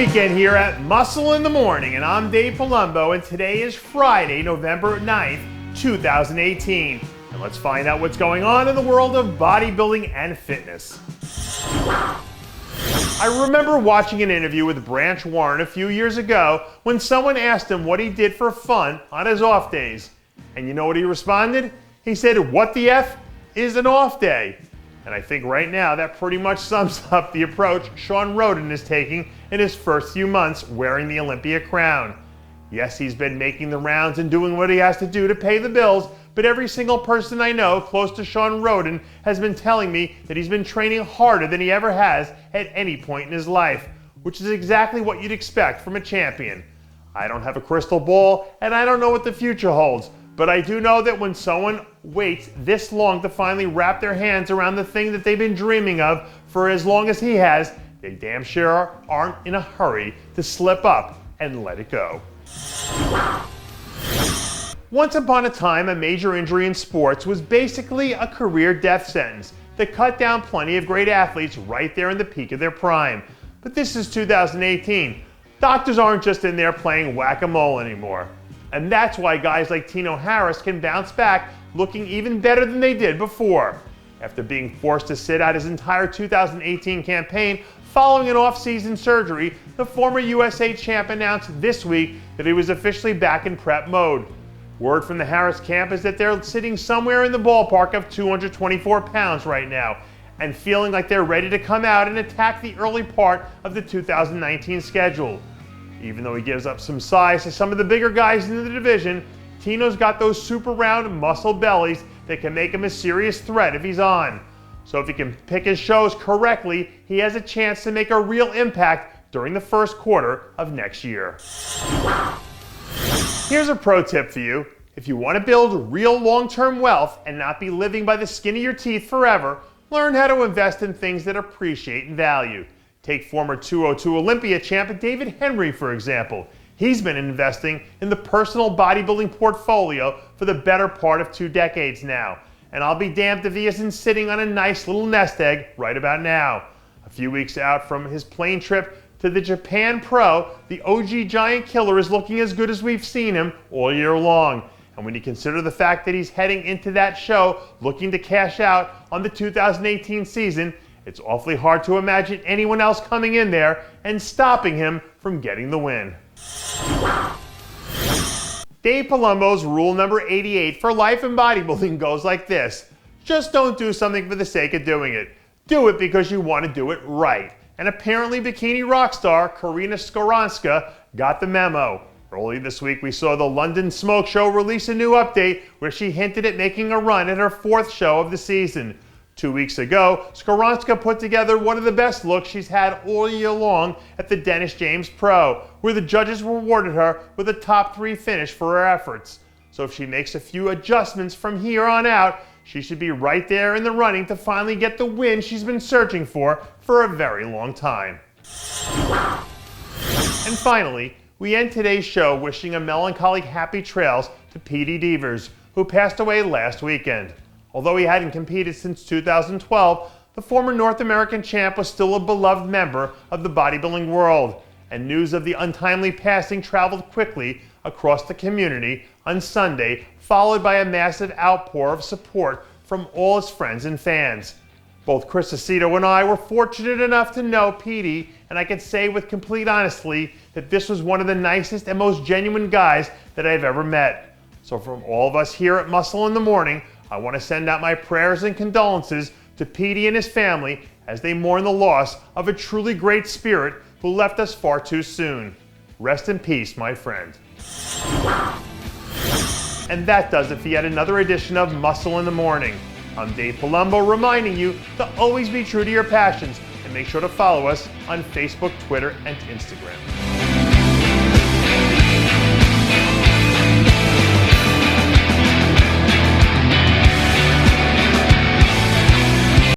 weekend here at Muscle in the Morning, and I'm Dave Palumbo, and today is Friday, November 9th, 2018. And let's find out what's going on in the world of bodybuilding and fitness. I remember watching an interview with Branch Warren a few years ago when someone asked him what he did for fun on his off days. And you know what he responded? He said, "What the F is an off day?" And I think right now that pretty much sums up the approach Shawn Rhoden is taking in his first few months wearing the Olympia crown. Yes, he's been making the rounds and doing what he has to do to pay the bills, but every single person I know close to Shawn Rhoden has been telling me that he's been training harder than he ever has at any point in his life, which is exactly what you'd expect from a champion. I don't have a crystal ball, and I don't know what the future holds, but I do know that when someone waits this long to finally wrap their hands around the thing that they've been dreaming of for as long as he has, they damn sure aren't in a hurry to slip up and let it go. Once upon a time, a major injury in sports was basically a career death sentence that cut down plenty of great athletes right there in the peak of their prime. But this is 2018. Doctors aren't just in there playing whack-a-mole anymore. And that's why guys like Tino Harris can bounce back looking even better than they did before. After being forced to sit out his entire 2018 campaign following an off-season surgery, the former USA champ announced this week that he was officially back in prep mode. Word from the Harris camp is that they're sitting somewhere in the ballpark of 224 pounds right now and feeling like they're ready to come out and attack the early part of the 2019 schedule. Even though he gives up some size to some of the bigger guys in the division, Tino's got those super round muscle bellies that can make him a serious threat if he's on. So if he can pick his shows correctly, he has a chance to make a real impact during the first quarter of next year. Here's a pro tip for you. If you want to build real long-term wealth and not be living by the skin of your teeth forever, learn how to invest in things that appreciate in value. Take former 202 Olympia champ David Henry, for example. He's been investing in the personal bodybuilding portfolio for the better part of 2 decades now. And I'll be damned if he isn't sitting on a nice little nest egg right about now. A few weeks out from his plane trip to the Japan Pro, the OG Giant Killer is looking as good as we've seen him all year long. And when you consider the fact that he's heading into that show looking to cash out on the 2018 season, it's awfully hard to imagine anyone else coming in there and stopping him from getting the win. Dave Palumbo's rule number 88 for life and bodybuilding goes like this. Just don't do something for the sake of doing it. Do it because you want to do it right. And apparently bikini rock star Karina Skowronska got the memo. Early this week we saw the London Smoke Show release a new update where she hinted at making a run at her 4th show of the season. 2 weeks ago, Skowronska put together one of the best looks she's had all year long at the Dennis James Pro, where the judges rewarded her with a top 3 finish for her efforts. So if she makes a few adjustments from here on out, she should be right there in the running to finally get the win she's been searching for a very long time. And finally, we end today's show wishing a melancholy happy trails to Petey Devers, who passed away last weekend. Although he hadn't competed since 2012, the former North American champ was still a beloved member of the bodybuilding world, and news of the untimely passing traveled quickly across the community on Sunday, followed by a massive outpour of support from all his friends and fans. Both Chris Aceto and I were fortunate enough to know Petey, and I can say with complete honesty that this was one of the nicest and most genuine guys that I've ever met. So from all of us here at Muscle in the Morning, I want to send out my prayers and condolences to Petey and his family as they mourn the loss of a truly great spirit who left us far too soon. Rest in peace, my friend. And that does it for yet another edition of Muscle in the Morning. I'm Dave Palumbo reminding you to always be true to your passions and make sure to follow us on Facebook, Twitter, and Instagram.